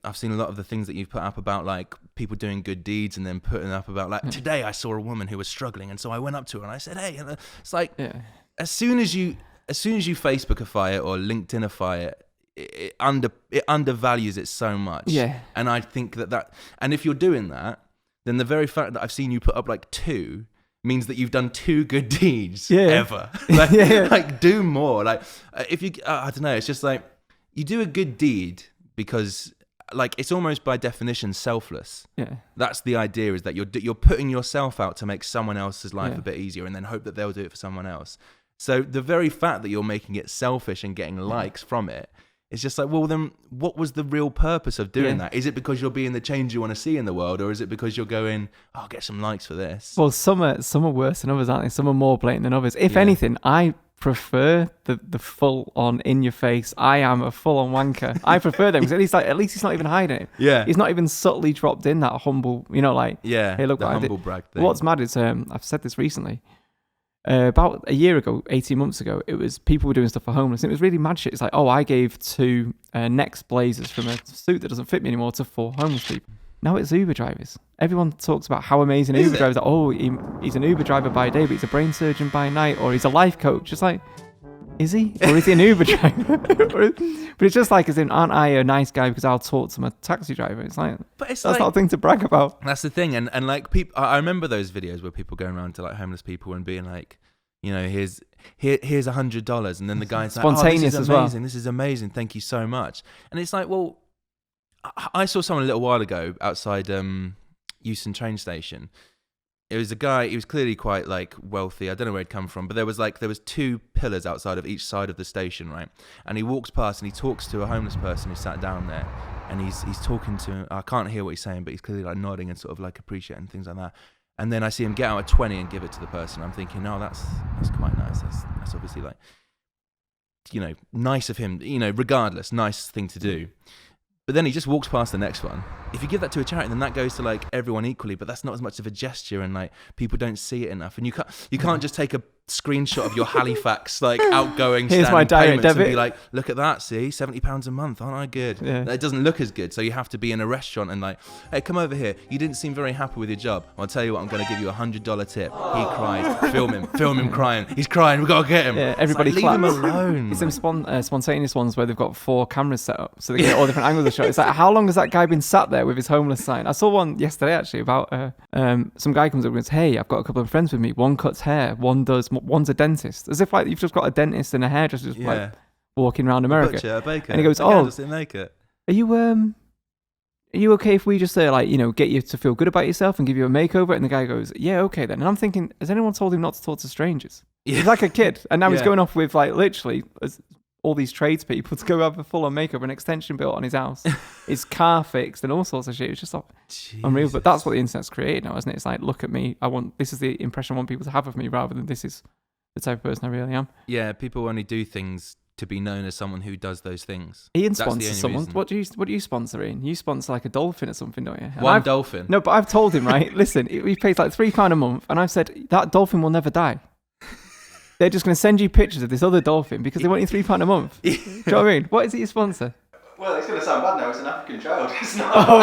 I've seen a lot of the things that you've put up about like people doing good deeds and then putting up about like today I saw a woman who was struggling and so I went up to her and I said, hey, and it's like as soon as you Facebookify it or LinkedInify it, it undervalues it so much. Yeah. And I think that and if you're doing that, then the very fact that I've seen you put up like 2 means that you've done 2 good deeds ever. Like, like do more. Like if you, I don't know, it's just like you do a good deed because like it's almost by definition selfless. Yeah. That's the idea, is that you're putting yourself out to make someone else's life a bit easier and then hope that they'll do it for someone else. So the very fact that you're making it selfish and getting likes from it, it's just like, well, then what was the real purpose of doing that? Is it because you're being the change you want to see in the world, or is it because you're going, oh, I'll get some likes for this? Well, some are worse than others, aren't they? Some are more blatant than others. If anything, I prefer the full on in your face. I am a full on wanker. I prefer them because at least he's not even hiding it. Yeah, he's not even subtly dropped in that humble, like hey, look, the humble brag thing. What's mad is I've said this recently. About a year ago, 18 months ago, it was people were doing stuff for homeless. And it was really mad shit. It's like, I gave 2 Next blazers from a suit that doesn't fit me anymore to 4 homeless people. Now it's Uber drivers. Everyone talks about how amazing Uber drivers are. He's an Uber driver by day, but he's a brain surgeon by night, or he's a life coach. It's like, is he? Or is he an Uber driver? But it's just like, as in, aren't I a nice guy because I'll talk to my taxi driver? It's like, that's not a thing to brag about. That's the thing. And like people, I remember those videos where people going around to like homeless people and being like, here's $100, and then the guy's like, spontaneous this is amazing. This is amazing. Thank you so much. And it's like, well, I saw someone a little while ago outside Euston train station. It was a guy. He was clearly quite like wealthy. I don't know where he'd come from, but there was 2 pillars outside of each side of the station, right? And he walks past and he talks to a homeless person who sat down there, and he's talking to him. I can't hear what he's saying, but he's clearly like nodding and sort of like appreciating things like that. And then I see him get out a 20 and give it to the person. I'm thinking, oh, that's quite nice. That's obviously like, nice of him. Regardless, nice thing to do. But then he just walks past the next one. If you give that to a charity, then that goes to like everyone equally. But that's not as much of a gesture, and like people don't see it enough. And you can't just take a screenshot of your Halifax like outgoing Here's my standing direct payments debit. and be like, look at that, see, £70 a month, aren't I good? Yeah. It doesn't look as good. So you have to be in a restaurant and like, hey, come over here. You didn't seem very happy with your job. I'll tell you what, I'm going to give you $100 tip. He cries. Film him crying. He's crying. We've got to get him. Yeah, everybody leave claps. him alone. It's some spontaneous ones where they've got 4 cameras set up so they get all different angles of the shot. It's like, how long has that guy been sat there with his homeless sign? I saw one yesterday actually about some guy comes up and goes, hey, I've got a couple of friends with me. One cuts hair, one's a dentist. As if like you've just got a dentist and a hairdresser just like walking around America. Butcher, baker. And he goes, just didn't make it. Are you okay if we just get you to feel good about yourself and give you a makeover? And the guy goes, yeah, okay then. And I'm thinking, has anyone told him not to talk to strangers? Yeah. He's like a kid, and now he's going off with like literally all these tradespeople to go have a full-on makeover, an extension built on his house, his car fixed, and all sorts of shit. It's just like unreal. But that's what the internet's created now, isn't it? It's like, look at me. This is the impression I want people to have of me, rather than this is the type of person I really am. Yeah, people only do things to be known as someone who does those things. Ian sponsors someone. Reason. What do you sponsor, Ian? You sponsor like a dolphin or something, don't you? One dolphin? No, but I've told him, right, listen, he pays like £3 a month, and I've said, that dolphin will never die. They're just going to send you pictures of this other dolphin because they want you £3 a month. Do you know what I mean? What is it you sponsor? Well, it's going to sound bad now. It's an African child. It's not. Oh,